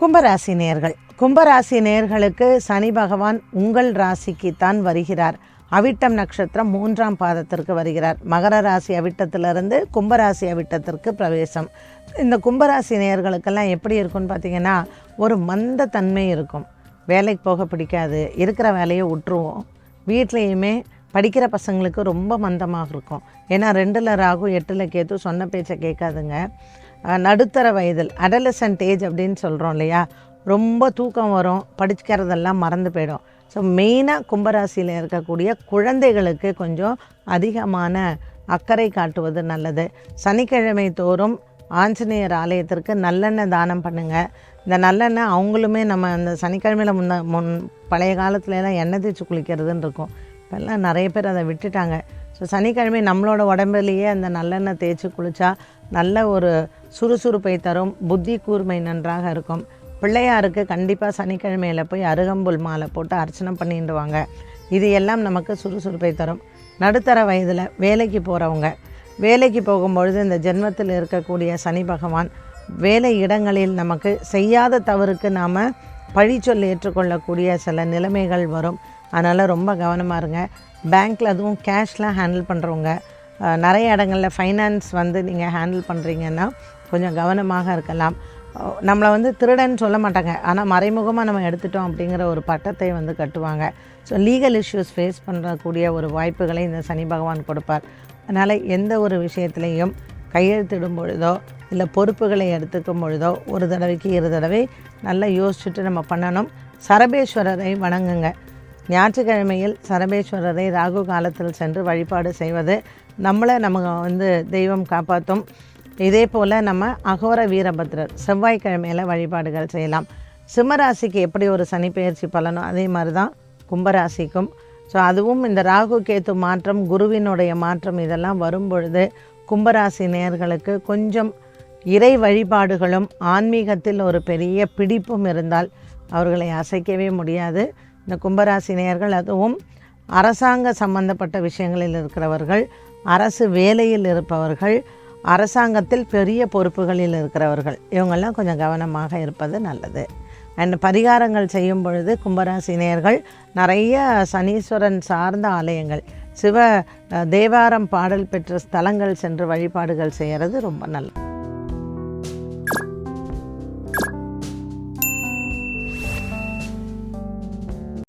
கும்பராசி நேயர்கள். கும்பராசி நேயர்களுக்கு சனி பகவான் உங்கள் ராசிக்குத்தான் வருகிறார். அவிட்டம் நட்சத்திரம் 3ஆம் பாதத்திற்கு வருகிறார். மகர ராசி அவிட்டத்திலிருந்து கும்பராசி அவிட்டத்திற்கு பிரவேசம். இந்த கும்பராசி நேயர்களுக்கெல்லாம் எப்படி இருக்குன்னு பார்த்திங்கன்னா, ஒரு மந்த தன்மை இருக்கும். வேலைக்கு போக பிடிக்காது, இருக்கிற வேலையை விட்டுருவோம். வீட்லேயுமே படிக்கிற பசங்களுக்கு ரொம்ப மந்தமாக இருக்கும். ஏன்னா 2ல் ராகு 8ல் கேத்து, சொன்ன பேச்சை கேட்காதுங்க. நடுத்தர வயதில் அடலசன்ட் ஏஜ் அப்படின்னு சொல்கிறோம் இல்லையா, ரொம்ப தூக்கம் வரும், படிக்கிறதெல்லாம் மறந்து போயிடும். ஸோ மெயினாக கும்பராசியில் இருக்கக்கூடிய குழந்தைகளுக்கு கொஞ்சம் அதிகமான அக்கறை காட்டுவது நல்லது. சனிக்கிழமை தோறும் ஆஞ்சநேயர் ஆலயத்திற்கு நல்லெண்ணெய் தானம் பண்ணுங்கள். இந்த நல்லெண்ணெய் அவங்களுமே நம்ம அந்த சனிக்கிழமையில் பழைய காலத்துலலாம் எண்ணெய் தேய்ச்சி குளிக்கிறதுன்னு இருக்கும். இப்போல்லாம் நிறைய பேர் அதை விட்டுட்டாங்க. ஸோ சனிக்கிழமை நம்மளோட உடம்புலையே அந்த நல்லெண்ணெய் தேய்ச்சி குளித்தா நல்ல ஒரு சுறுசுறுப்பை தரும், புத்தி கூர்மை நன்றாக இருக்கும். பிள்ளையாருக்கு கண்டிப்பாக சனிக்கிழமையில் போய் அருகம்புல் மாலை போட்டு அர்ச்சனை பண்ணிட்டு வாங்க. இது எல்லாம் நமக்கு சுறுசுறுப்பை தரும். நடுத்தர வயதில் வேலைக்கு போகிறவங்க, வேலைக்கு போகும்பொழுது இந்த ஜென்மத்தில் இருக்கக்கூடிய சனி பகவான் வேலை இடங்களில் நமக்கு செய்யாத தவறுக்கு நாம் பழிச்சொல் ஏற்றுக்கொள்ளக்கூடிய சில நிலைமைகள் வரும். அதனால் ரொம்ப கவனமாக இருங்க. பேங்க்கில் அதுவும் கேஷ்லாம் ஹேண்டில் பண்ணுறவங்க, நிறைய இடங்களில் ஃபைனான்ஸ் நீங்கள் ஹேண்டில் பண்ணுறீங்கன்னா கொஞ்சம் கவனமாக இருக்கலாம். நம்மளை திருடன் சொல்ல மாட்டாங்க, ஆனால் மறைமுகமாக நம்ம எடுத்துட்டோம் அப்படிங்கிற ஒரு பட்டத்தை கட்டுவாங்க. ஸோ லீகல் இஷ்யூஸ் ஃபேஸ் பண்ணக்கூடிய ஒரு வாய்ப்புகளை இந்த சனி பகவான் கொடுப்பார். அதனால் எந்த ஒரு விஷயத்துலையும் கையெழுத்திடும் பொழுதோ இல்லை பொறுப்புகளை எடுத்துக்கும் பொழுதோ ஒரு தடவைக்கு 2 தடவை நல்லா யோசிச்சுட்டு நம்ம பண்ணணும். சரபேஸ்வரரை வணங்குங்க. ஞாயிற்றுக்கிழமையில் சரபேஸ்வரரை ராகு காலத்தில் சென்று வழிபாடு செய்வது நம்ம தெய்வம் காப்பாற்றும். இதே போல் நம்ம அகோர வீரபத்ரர் செவ்வாய்க்கிழமையில் வழிபாடுகள் செய்யலாம். சிம்மராசிக்கு எப்படி ஒரு சனிப்பெயர்ச்சி பலனோ அதே மாதிரி தான் கும்பராசிக்கும். ஸோ அதுவும் இந்த ராகு கேத்து மாற்றம், குருவினுடைய மாற்றம் இதெல்லாம் வரும்பொழுது கும்பராசி நேயர்களுக்கு கொஞ்சம் இறை வழிபாடுகளும் ஆன்மீகத்தில் ஒரு பெரிய பிடிப்பும் இருந்தால் அவர்களை அசைக்கவே முடியாது. இந்த கும்பராசி நேயர்கள், அதுவும் அரசாங்க சம்பந்தப்பட்ட விஷயங்களில் இருக்கிறவர்கள், அரசு வேலையில் இருப்பவர்கள், அரசாங்கத்தில் பெரிய பொறுப்புகளில் இருக்கிறவர்கள், இவங்கெல்லாம் கொஞ்சம் கவனமாக இருப்பது நல்லது. அண்ட் பரிகாரங்கள் செய்யும் பொழுது கும்பராசி நேயர்கள் நிறைய சனீஸ்வரன் சார்ந்த ஆலயங்கள், சிவ தேவாரம் பாடல் பெற்ற ஸ்தலங்கள் சென்று வழிபாடுகள் செய்கிறது ரொம்ப நல்லது.